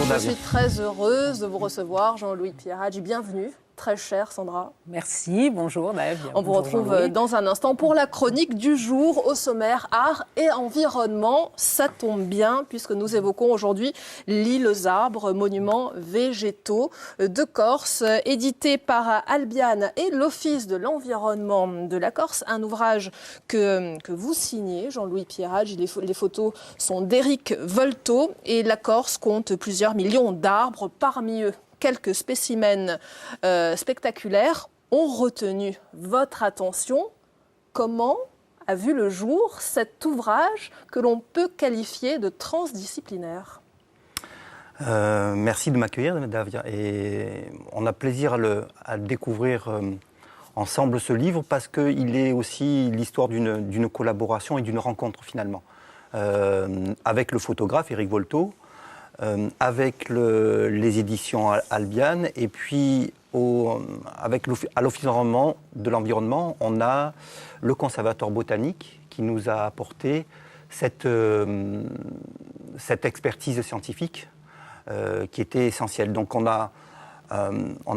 Je Davia. suis très heureuse de vous recevoir, Jean-Louis Pierradji. Bienvenue, très chère Sandra. Merci, bonjour Dave. On vous retrouve dans un instant pour la chronique du jour au sommaire art et environnement. Ça tombe bien puisque nous évoquons aujourd'hui l'île aux arbres, monuments végétaux de Corse, édité par Albiane et l'Office de l'environnement de la Corse. Un ouvrage que vous signez, Jean-Louis Pierradji. Les photos sont d'Éric Volto et la Corse compte plusieurs millions d'arbres, parmi eux quelques spécimens spectaculaires ont retenu votre attention. Comment a vu le jour cet ouvrage que l'on peut qualifier de transdisciplinaire ? Merci de m'accueillir, Davia. Et on a plaisir à découvrir ensemble ce livre parce qu'il est aussi l'histoire d'une collaboration et d'une rencontre finalement. Avec le photographe Éric Volto, avec les éditions Albiane et puis à l'Office de l'environnement, on a le conservateur botanique qui nous a apporté cette expertise scientifique qui était essentielle. Donc on a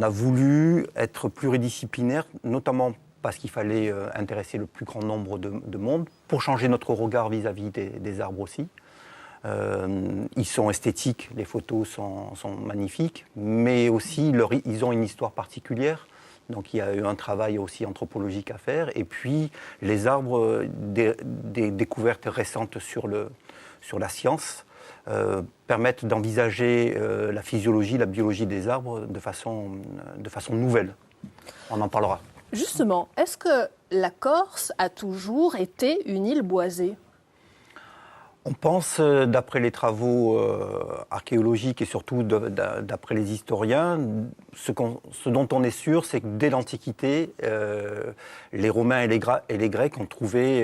voulu être pluridisciplinaire, notamment parce qu'il fallait intéresser le plus grand nombre de monde pour changer notre regard vis-à-vis des arbres aussi. Ils sont esthétiques, les photos sont magnifiques, mais aussi ils ont une histoire particulière. Donc il y a eu un travail aussi anthropologique à faire. Et puis les arbres, des découvertes récentes sur la science permettent d'envisager la physiologie, la biologie des arbres de façon nouvelle. On en parlera. Justement, est-ce que la Corse a toujours été une île boisée ? On pense, d'après les travaux archéologiques et surtout d'après les historiens, ce dont on est sûr, c'est que dès l'Antiquité, les Romains et les Grecs ont trouvé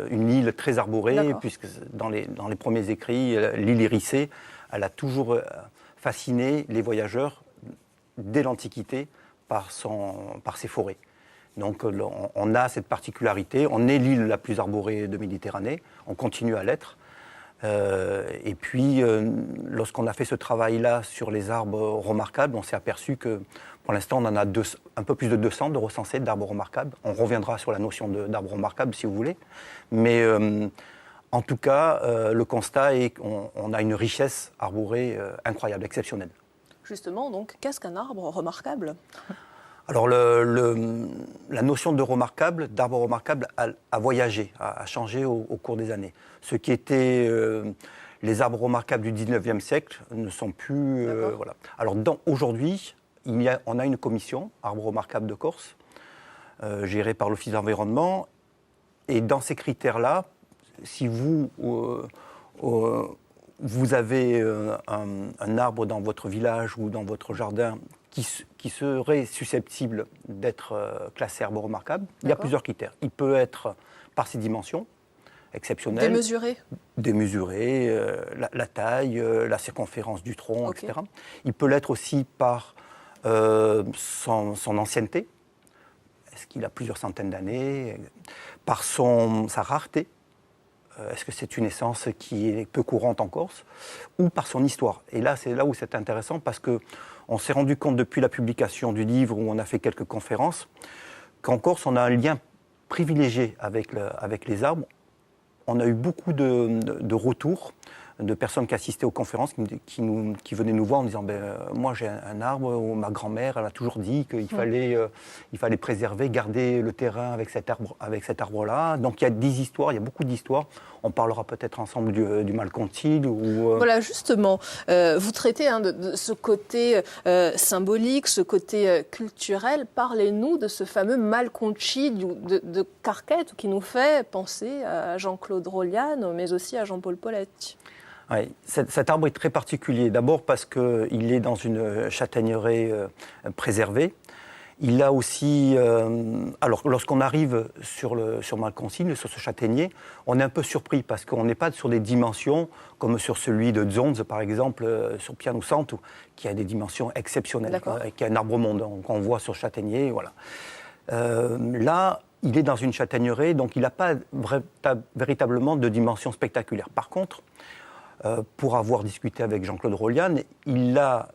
une île très arborée, puisque dans les premiers écrits, l'île Érissée, elle a toujours fasciné les voyageurs dès l'Antiquité par ses forêts. Donc on a cette particularité, on est l'île la plus arborée de Méditerranée, on continue à l'être. Et puis, lorsqu'on a fait ce travail-là sur les arbres remarquables, on s'est aperçu que, pour l'instant, on en a un peu plus de 200 de recensés d'arbres remarquables. On reviendra sur la notion d'arbres remarquables, si vous voulez. Mais, en tout cas, le constat est qu'on a une richesse arborée incroyable, exceptionnelle. Justement, donc, qu'est-ce qu'un arbre remarquable ? Alors, la notion d'arbre remarquable a voyagé, a changé au cours des années. Ce qui était les arbres remarquables du 19e siècle ne sont plus... voilà. Alors, aujourd'hui, on a une commission, Arbres remarquables de Corse, gérée par l'Office de l'environnement. Et dans ces critères-là, si vous avez un arbre dans votre village ou dans votre jardin qui serait susceptible d'être classé arbre remarquable, il y a plusieurs critères. Il peut être par ses dimensions exceptionnelles. Démesuré, la taille, la circonférence du tronc, etc. Il peut l'être aussi par son ancienneté. Est-ce qu'il a plusieurs centaines d'années? Par sa rareté. Est-ce que c'est une essence qui est peu courante en Corse? Ou par son histoire. Et là, c'est là où c'est intéressant parce qu'on s'est rendu compte depuis la publication du livre où on a fait quelques conférences qu'en Corse, on a un lien privilégié avec les arbres. On a eu beaucoup de retours de personnes qui assistaient aux conférences, qui venaient nous voir en disant moi j'ai un arbre où ma grand-mère elle a toujours dit qu'il fallait préserver, garder le terrain avec cet arbre-là. Donc il y a des histoires, il y a beaucoup d'histoires. On parlera peut-être ensemble du Malcontil. Voilà, justement, vous traitez de ce côté symbolique, ce côté culturel. Parlez-nous de ce fameux Malcontil de Carquette qui nous fait penser à Jean-Claude Rolliane, mais aussi à Jean-Paul Poletti. Oui, cet arbre est très particulier. D'abord parce qu'il est dans une châtaigneraie préservée. Il a aussi... alors, lorsqu'on arrive sur Malconsil, sur ce châtaignier, on est un peu surpris parce qu'on n'est pas sur des dimensions comme sur celui de Zonze, par exemple, sur Piano Santo, qui a des dimensions exceptionnelles, qui a un arbre-monde qu'on voit sur châtaignier. Voilà. Là, il est dans une châtaigneraie, donc il n'a pas véritablement de dimensions spectaculaires. Par contre, pour avoir discuté avec Jean-Claude Rollian, il a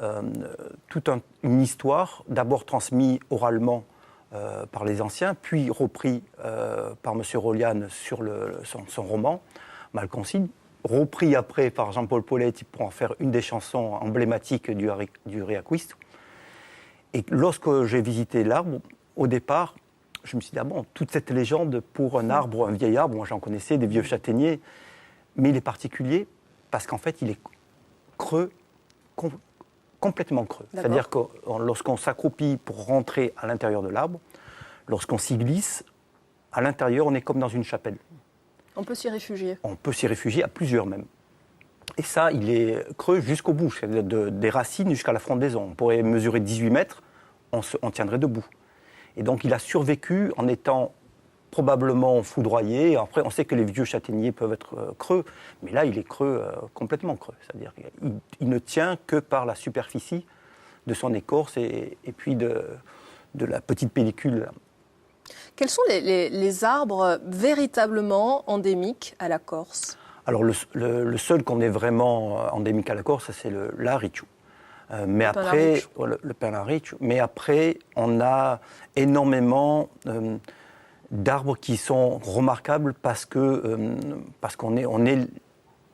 toute une histoire, d'abord transmise oralement par les anciens, puis repris par M. Rollian sur son roman, Malconcide, repris après par Jean-Paul Poletti pour en faire une des chansons emblématiques du Reacquist. Et lorsque j'ai visité l'arbre, au départ, je me suis dit, ah bon, toute cette légende pour un arbre, un vieil arbre, moi j'en connaissais, des vieux châtaigniers, mais il est particulier parce qu'en fait, il est creux, complètement creux. D'accord. C'est-à-dire que lorsqu'on s'accroupit pour rentrer à l'intérieur de l'arbre, lorsqu'on s'y glisse, à l'intérieur, on est comme dans une chapelle. On peut s'y réfugier. On peut s'y réfugier, à plusieurs même. Et ça, il est creux jusqu'au bout, des racines jusqu'à la frondaison. On pourrait mesurer 18 mètres, on tiendrait debout. Et donc, il a survécu en étant probablement foudroyé. Après, on sait que les vieux châtaigniers peuvent être creux, mais là, il est creux, complètement creux. C'est-à-dire qu'il ne tient que par la superficie de son écorce et puis de la petite pellicule. Quels sont les arbres véritablement endémiques à la Corse ? Alors, le seul qu'on est vraiment endémique à la Corse, c'est l'Arichou. Mais après, le Pin-Arichou. Mais après, on a énormément d'arbres qui sont remarquables parce qu'on est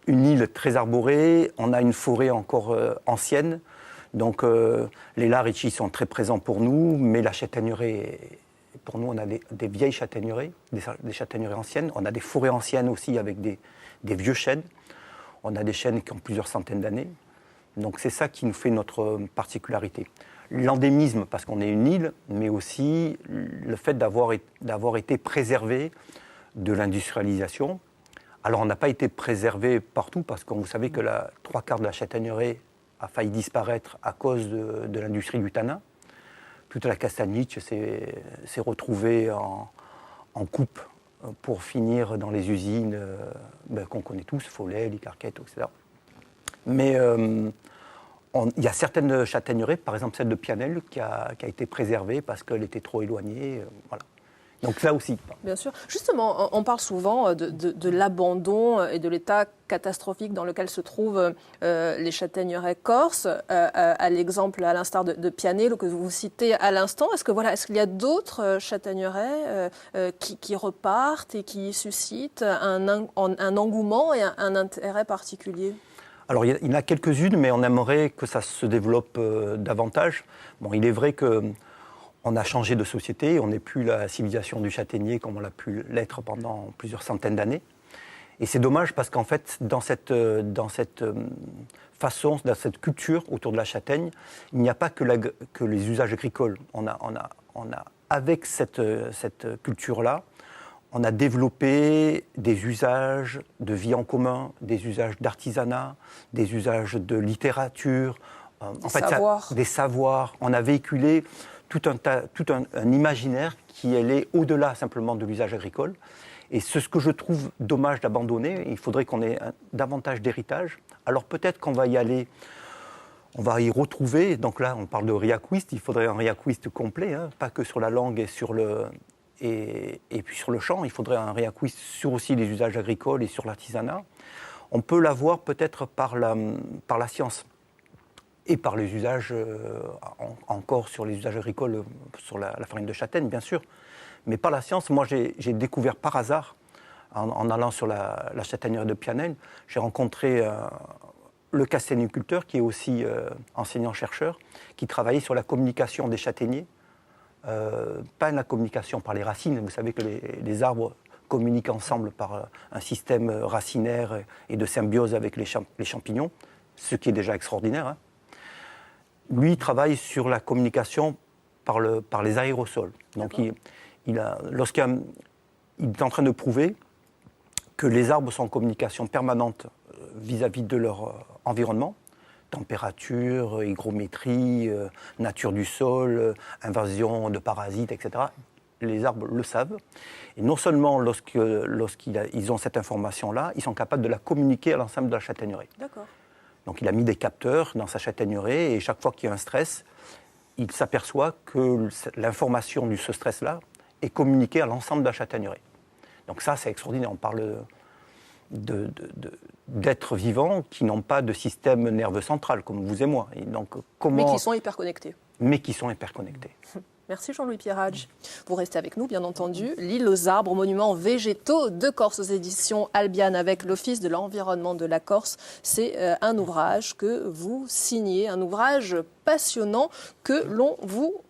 une île très arborée, on a une forêt encore ancienne. Donc, les larichis sont très présents pour nous, mais la châtaigneraie, pour nous, on a des vieilles châtaigneraies, des châtaigneraies anciennes. On a des forêts anciennes aussi avec des vieux chênes. On a des chênes qui ont plusieurs centaines d'années. Donc c'est ça qui nous fait notre particularité. L'endémisme, parce qu'on est une île, mais aussi le fait d'avoir été préservé de l'industrialisation. Alors on n'a pas été préservé partout, parce que vous savez que 3/4 de la châtaigneraie a failli disparaître à cause de l'industrie du tanin. Toute la castagniche s'est retrouvée en coupe pour finir dans les usines qu'on connaît tous, Follet, Licarquette, etc. Mais il y a certaines châtaigneraies, par exemple celle de Pianel, qui a été préservée parce qu'elle était trop éloignée. Voilà. Donc là aussi. Bien sûr. Justement, on parle souvent de l'abandon et de l'état catastrophique dans lequel se trouvent les châtaigneraies corses, à l'exemple, à l'instar de Pianel, que vous citez à l'instant. Est-ce qu'il y a d'autres châtaigneraies qui repartent et qui suscitent un engouement et un intérêt particulier ? Alors, il y en a quelques-unes, mais on aimerait que ça se développe davantage. Bon, il est vrai qu'on a changé de société, on n'est plus la civilisation du châtaignier comme on l'a pu l'être pendant plusieurs centaines d'années. Et c'est dommage parce qu'en fait, dans cette façon, dans cette culture autour de la châtaigne, il n'y a pas que les usages agricoles. On a avec cette culture-là, on a développé des usages de vie en commun, des usages d'artisanat, des usages de littérature, des savoirs. On a véhiculé tout un imaginaire qui allait au-delà simplement de l'usage agricole. Et c'est ce que je trouve dommage d'abandonner. Il faudrait qu'on ait davantage d'héritage. Alors peut-être qu'on va y aller, on va y retrouver. Donc là, on parle de Reacquist. Il faudrait un Reacquist complet, pas que sur la langue et puis sur le champ. Il faudrait un Reacquist sur aussi les usages agricoles et sur l'artisanat. On peut l'avoir peut-être par la science et par les usages, encore sur les usages agricoles, sur la farine de châtaigne, bien sûr. Mais par la science, moi j'ai découvert par hasard, en allant sur la châtaignerie de Pianel, j'ai rencontré le castagniculteur qui est aussi enseignant-chercheur, qui travaillait sur la communication des châtaigniers. Pas la communication par les racines, vous savez que les arbres communiquent ensemble par un système racinaire et de symbiose avec les champignons, ce qui est déjà extraordinaire. Lui, il travaille sur la communication par les aérosols. Donc lorsqu'il est en train de prouver que les arbres sont en communication permanente vis-à-vis de leur environnement, température, hygrométrie, nature du sol, invasion de parasites, etc. Les arbres le savent. Et non seulement lorsqu'ils ont cette information-là, ils sont capables de la communiquer à l'ensemble de la châtaigneraie. D'accord. Donc il a mis des capteurs dans sa châtaigneraie et chaque fois qu'il y a un stress, il s'aperçoit que l'information de ce stress-là est communiquée à l'ensemble de la châtaigneraie. Donc ça, c'est extraordinaire. On parle d'êtres vivants qui n'ont pas de système nerveux central, comme vous et moi. Et donc, mais qui sont hyperconnectés. Mais qui sont hyperconnectés. Merci Jean-Louis Pierradj. Vous restez avec nous, bien entendu. L'île aux arbres, monuments végétaux de Corse aux éditions Albiane avec l'Office de l'environnement de la Corse. C'est un ouvrage que vous signez, un ouvrage passionnant que l'on vous